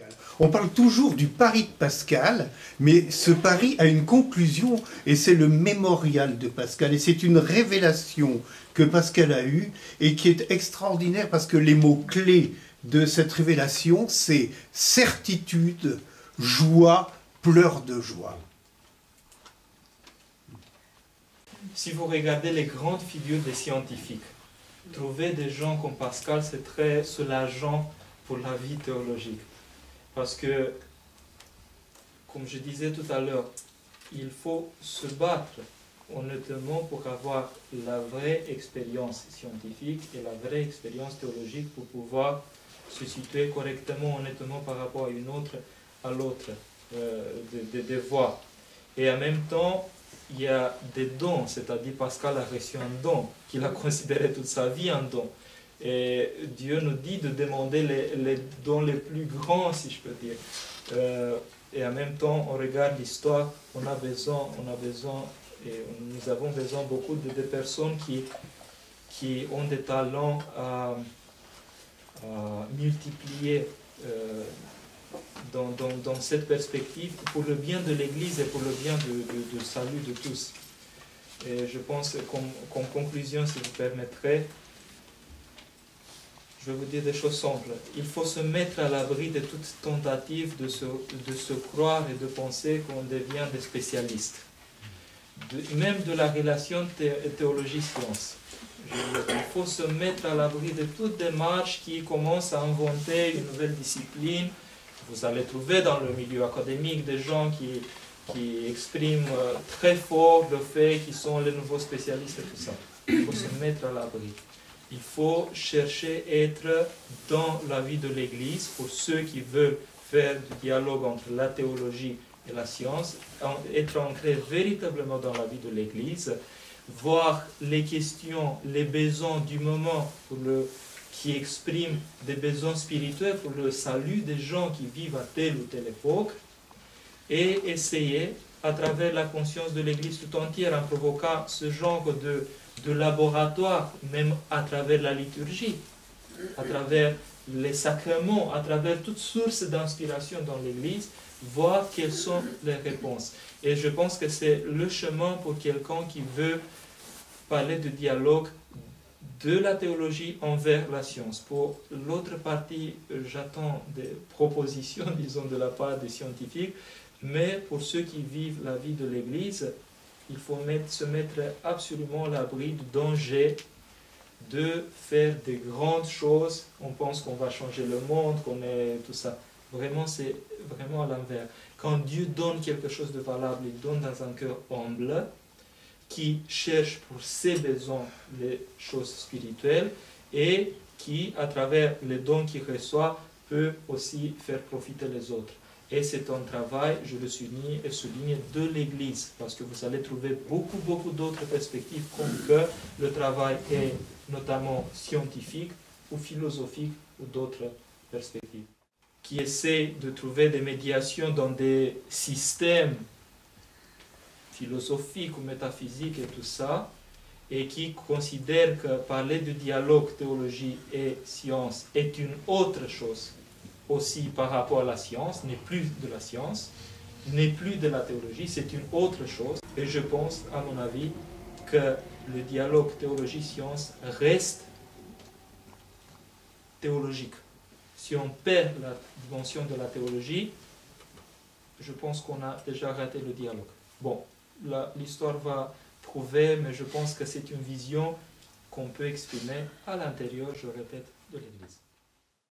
Pascal. On parle toujours du pari de Pascal, mais ce pari a une conclusion, et c'est le mémorial de Pascal. Et c'est une révélation que Pascal a eue, et qui est extraordinaire, parce que les mots-clés de cette révélation, c'est certitude, joie, pleurs de joie. Si vous regardez les grandes figures des scientifiques, trouver des gens comme Pascal, c'est très soulageant pour la vie théologique. Parce que, comme je disais tout à l'heure, il faut se battre honnêtement pour avoir la vraie expérience scientifique et la vraie expérience théologique pour pouvoir se situer correctement, honnêtement par rapport à l'autre des voies. Et en même temps, il y a des dons, c'est-à-dire Pascal a reçu un don, qu'il a considéré toute sa vie un don. Et Dieu nous dit de demander les dons les plus grands, si je peux dire. Et en même temps, on regarde l'histoire, on a besoin, et nous avons besoin beaucoup de personnes qui ont des talents à multiplier dans cette perspective pour le bien de l'Église et pour le bien du salut de tous. Et je pense qu'en conclusion, si vous permettrez, je vais vous dire des choses simples. Il faut se mettre à l'abri de toute tentative de se croire et de penser qu'on devient des spécialistes. Même de la relation théologie-science. Il faut se mettre à l'abri de toute démarche qui commence à inventer une nouvelle discipline. Vous allez trouver dans le milieu académique des gens qui expriment très fort le fait qu'ils sont les nouveaux spécialistes et tout ça. Il faut se mettre à l'abri. Il faut chercher à être dans la vie de l'Église pour ceux qui veulent faire du dialogue entre la théologie et la science, être ancré véritablement dans la vie de l'Église, voir les questions, les besoins du moment qui expriment des besoins spirituels pour le salut des gens qui vivent à telle ou telle époque, et essayer, à travers la conscience de l'Église tout entière, en provoquant ce genre de laboratoire, même à travers la liturgie, à travers les sacrements, à travers toutes sources d'inspiration dans l'Église, voir quelles sont les réponses. Et je pense que c'est le chemin pour quelqu'un qui veut parler de dialogue de la théologie envers la science. Pour l'autre partie, j'attends des propositions, disons, de la part des scientifiques, mais pour ceux qui vivent la vie de l'Église, il faut se mettre absolument à l'abri du danger de faire des grandes choses. On pense qu'on va changer le monde, qu'on est tout ça. Vraiment, c'est vraiment à l'envers. Quand Dieu donne quelque chose de valable, il donne dans un cœur humble, qui cherche pour ses besoins les choses spirituelles et qui, à travers les dons qu'il reçoit, peut aussi faire profiter les autres. Et c'est un travail, je le souligne, de l'Église, parce que vous allez trouver beaucoup d'autres perspectives, comme que le travail est notamment scientifique ou philosophique ou d'autres perspectives, qui essaient de trouver des médiations dans des systèmes philosophiques ou métaphysiques et tout ça, et qui considèrent que parler de dialogue, théologie et science est une autre chose aussi par rapport à la science, n'est plus de la science, n'est plus de la théologie, c'est une autre chose. Et je pense, à mon avis, que le dialogue théologie-science reste théologique. Si on perd la dimension de la théologie, je pense qu'on a déjà raté le dialogue. Bon, l'histoire va prouver, mais je pense que c'est une vision qu'on peut exprimer à l'intérieur, je répète, de l'Église.